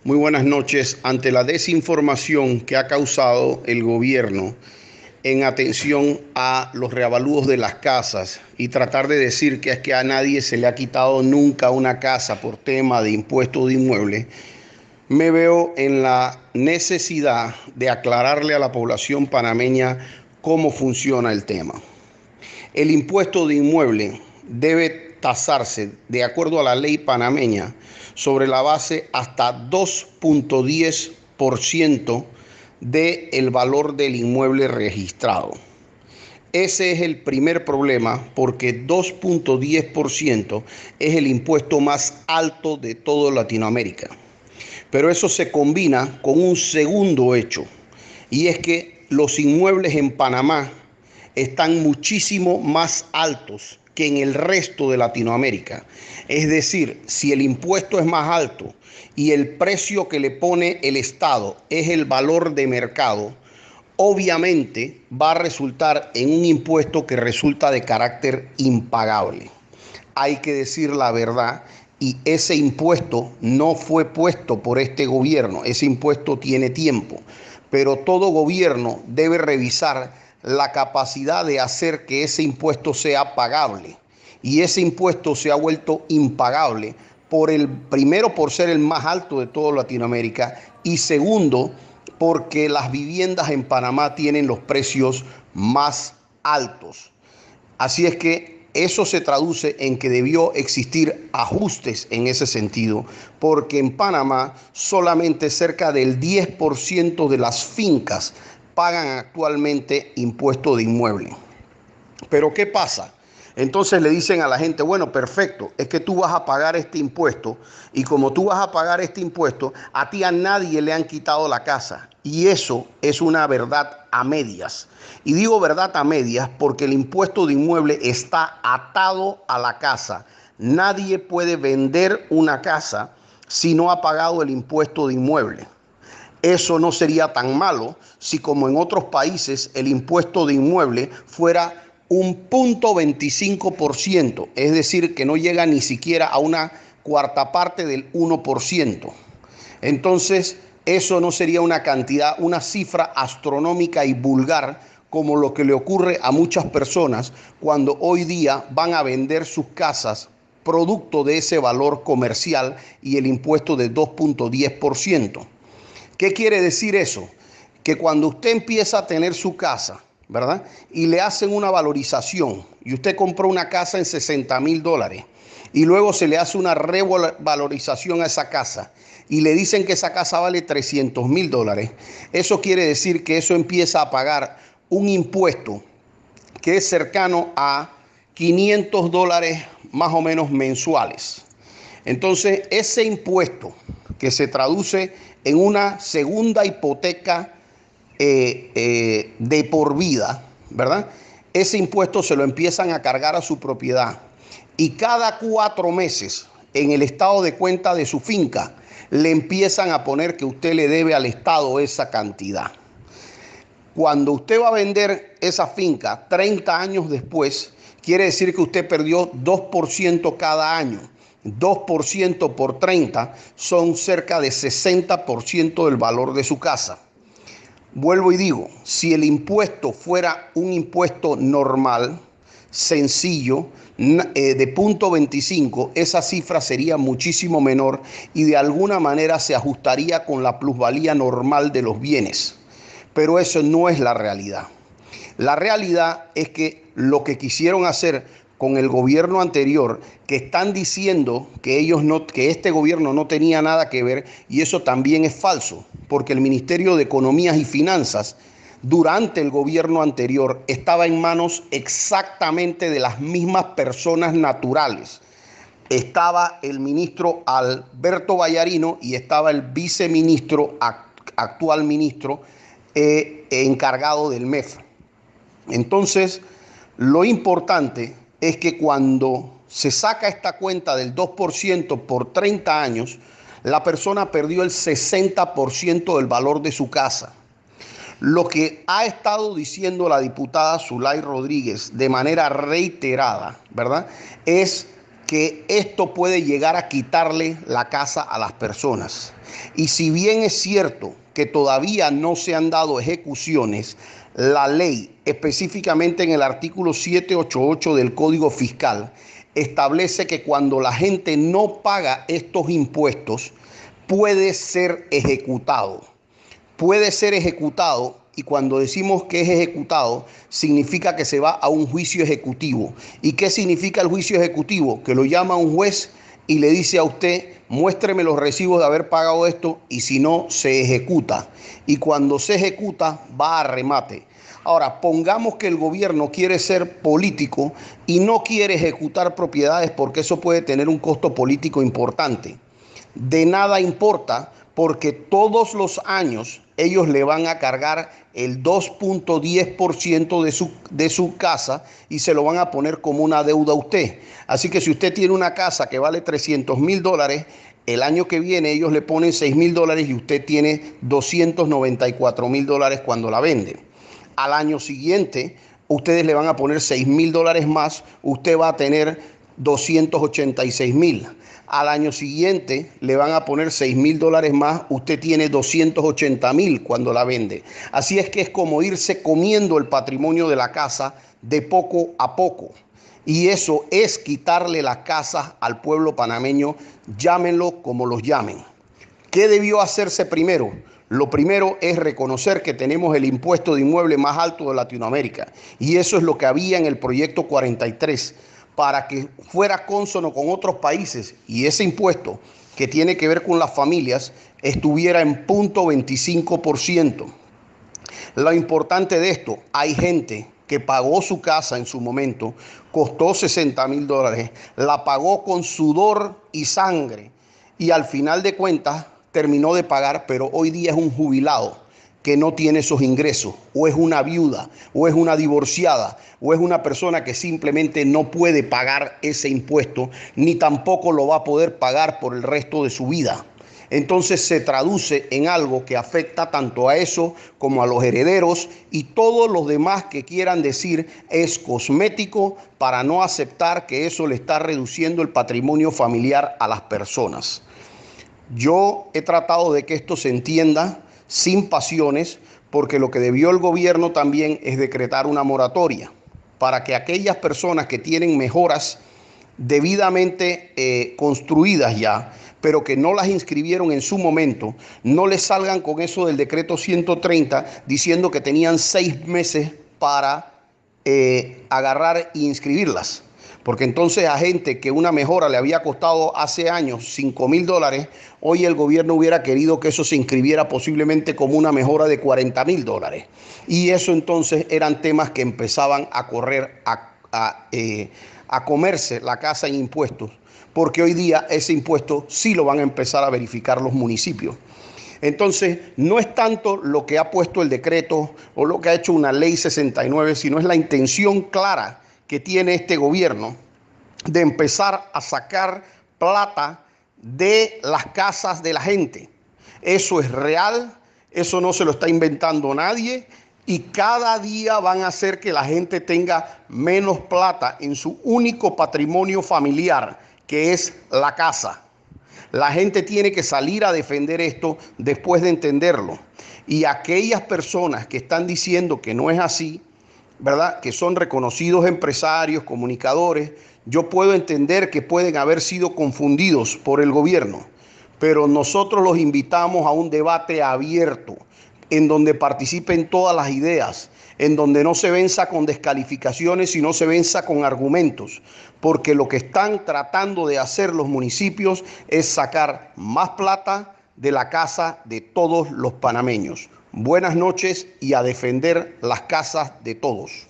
Muy buenas noches. Ante la desinformación que ha causado el gobierno en atención a los reavalúos de las casas y tratar de decir que es que a nadie se le ha quitado nunca una casa por tema de impuesto de inmueble, me veo en la necesidad de aclararle a la población panameña cómo funciona el tema. El impuesto de inmueble debe tasarse de acuerdo a la ley panameña sobre la base hasta 2.10% del valor del inmueble registrado. Ese es el primer problema porque 2.10% es el impuesto más alto de toda Latinoamérica. Pero eso se combina con un segundo hecho, y es que los inmuebles en Panamá están muchísimo más altos que en el resto de Latinoamérica. Es decir, si el impuesto es más alto y el precio que le pone el Estado es el valor de mercado, obviamente va a resultar en un impuesto que resulta de carácter impagable. Hay que decir la verdad, y ese impuesto no fue puesto por este gobierno, ese impuesto tiene tiempo, pero todo gobierno debe revisar la capacidad de hacer que ese impuesto sea pagable, y ese impuesto se ha vuelto impagable primero por ser el más alto de toda Latinoamérica, y segundo porque las viviendas en Panamá tienen los precios más altos. Así es que eso se traduce en que debió existir ajustes en ese sentido, porque en Panamá solamente cerca del 10% de las fincas pagan actualmente impuesto de inmueble. Pero ¿qué pasa? Entonces le dicen a la gente, bueno, perfecto, es que tú vas a pagar este impuesto, y como tú vas a pagar este impuesto, a ti a nadie le han quitado la casa. Y eso es una verdad a medias. Y digo verdad a medias porque el impuesto de inmueble está atado a la casa. Nadie puede vender una casa si no ha pagado el impuesto de inmueble. Eso no sería tan malo si, como en otros países, el impuesto de inmueble fuera un 0.25%, es decir, que no llega ni siquiera a una cuarta parte del 1%. Entonces, eso no sería una cantidad, una cifra astronómica y vulgar, como lo que le ocurre a muchas personas cuando hoy día van a vender sus casas producto de ese valor comercial y el impuesto de 2.10%. ¿Qué quiere decir eso? Que cuando usted empieza a tener su casa, ¿verdad? Y le hacen una valorización, y usted compró una casa en $60,000, y luego se le hace una revalorización a esa casa, y le dicen que esa casa vale $300,000. Eso quiere decir que eso empieza a pagar un impuesto que es cercano a $500 más o menos mensuales. Entonces, ese impuesto que se traduce en una segunda hipoteca de por vida, ¿verdad? Ese impuesto se lo empiezan a cargar a su propiedad, y cada 4 meses en el estado de cuenta de su finca le empiezan a poner que usted le debe al Estado esa cantidad. Cuando usted va a vender esa finca 30 años después, quiere decir que usted perdió 2% cada año. 2% por 30 son cerca de 60% del valor de su casa. Vuelvo y digo, si el impuesto fuera un impuesto normal, sencillo, de 0.25, esa cifra sería muchísimo menor y de alguna manera se ajustaría con la plusvalía normal de los bienes. Pero eso no es la realidad. La realidad es que lo que quisieron hacer con el gobierno anterior, que están diciendo que este gobierno no tenía nada que ver, y eso también es falso, porque el Ministerio de Economía y Finanzas durante el gobierno anterior estaba en manos exactamente de las mismas personas naturales. Estaba el ministro Alberto Vallarino y estaba el viceministro, actual ministro, encargado del MEF. Entonces, lo importante es que cuando se saca esta cuenta del 2% por 30 años, la persona perdió el 60% del valor de su casa. Lo que ha estado diciendo la diputada Zulay Rodríguez de manera reiterada, ¿verdad?, es que esto puede llegar a quitarle la casa a las personas. Y si bien es cierto que todavía no se han dado ejecuciones, la ley, específicamente en el artículo 788 del Código Fiscal, establece que cuando la gente no paga estos impuestos, puede ser ejecutado. Puede ser ejecutado, y cuando decimos que es ejecutado, significa que se va a un juicio ejecutivo. ¿Y qué significa el juicio ejecutivo? Que lo llama un juez y le dice a usted, muéstreme los recibos de haber pagado esto, y si no, se ejecuta. Y cuando se ejecuta, va a remate. Ahora, pongamos que el gobierno quiere ser político y no quiere ejecutar propiedades porque eso puede tener un costo político importante. De nada importa, porque todos los años ellos le van a cargar el 2.10% de su casa y se lo van a poner como una deuda a usted. Así que si usted tiene una casa que vale $300,000, el año que viene ellos le ponen $6,000 y usted tiene $294,000 cuando la vende. Al año siguiente, ustedes le van a poner $6,000 más, usted va a tener $286,000. Al año siguiente le van a poner $6,000 más, usted tiene $280,000 cuando la vende. Así es que es como irse comiendo el patrimonio de la casa de poco a poco. Y eso es quitarle las casas al pueblo panameño, llámenlo como los llamen. ¿Qué debió hacerse primero? Lo primero es reconocer que tenemos el impuesto de inmueble más alto de Latinoamérica. Y eso es lo que había en el proyecto 43, para que fuera cónsono con otros países y ese impuesto que tiene que ver con las familias estuviera en 0.25%. Lo importante de esto, hay gente que pagó su casa en su momento, costó $60,000, la pagó con sudor y sangre y al final de cuentas terminó de pagar, pero hoy día es un jubilado que no tiene esos ingresos, o es una viuda, o es una divorciada, o es una persona que simplemente no puede pagar ese impuesto, ni tampoco lo va a poder pagar por el resto de su vida. Entonces se traduce en algo que afecta tanto a eso como a los herederos y todos los demás que quieran decir es cosmético para no aceptar que eso le está reduciendo el patrimonio familiar a las personas. Yo he tratado de que esto se entienda sin pasiones, porque lo que debió el gobierno también es decretar una moratoria para que aquellas personas que tienen mejoras debidamente construidas ya, pero que no las inscribieron en su momento, no les salgan con eso del decreto 130 diciendo que tenían 6 meses para agarrar e inscribirlas. Porque entonces a gente que una mejora le había costado hace años $5,000, hoy el gobierno hubiera querido que eso se inscribiera posiblemente como una mejora de $40,000. Y eso entonces eran temas que empezaban a correr, a comerse la casa en impuestos. Porque hoy día ese impuesto sí lo van a empezar a verificar los municipios. Entonces, no es tanto lo que ha puesto el decreto o lo que ha hecho una ley 69, sino es la intención clara que tiene este gobierno de empezar a sacar plata de las casas de la gente. Eso es real, eso no se lo está inventando nadie y cada día van a hacer que la gente tenga menos plata en su único patrimonio familiar, que es la casa. La gente tiene que salir a defender esto después de entenderlo. Y aquellas personas que están diciendo que no es así, ¿verdad?, que son reconocidos empresarios, comunicadores, yo puedo entender que pueden haber sido confundidos por el gobierno, pero nosotros los invitamos a un debate abierto, en donde participen todas las ideas, en donde no se venza con descalificaciones, sino se venza con argumentos, porque lo que están tratando de hacer los municipios es sacar más plata de la casa de todos los panameños. Buenas noches y a defender las casas de todos.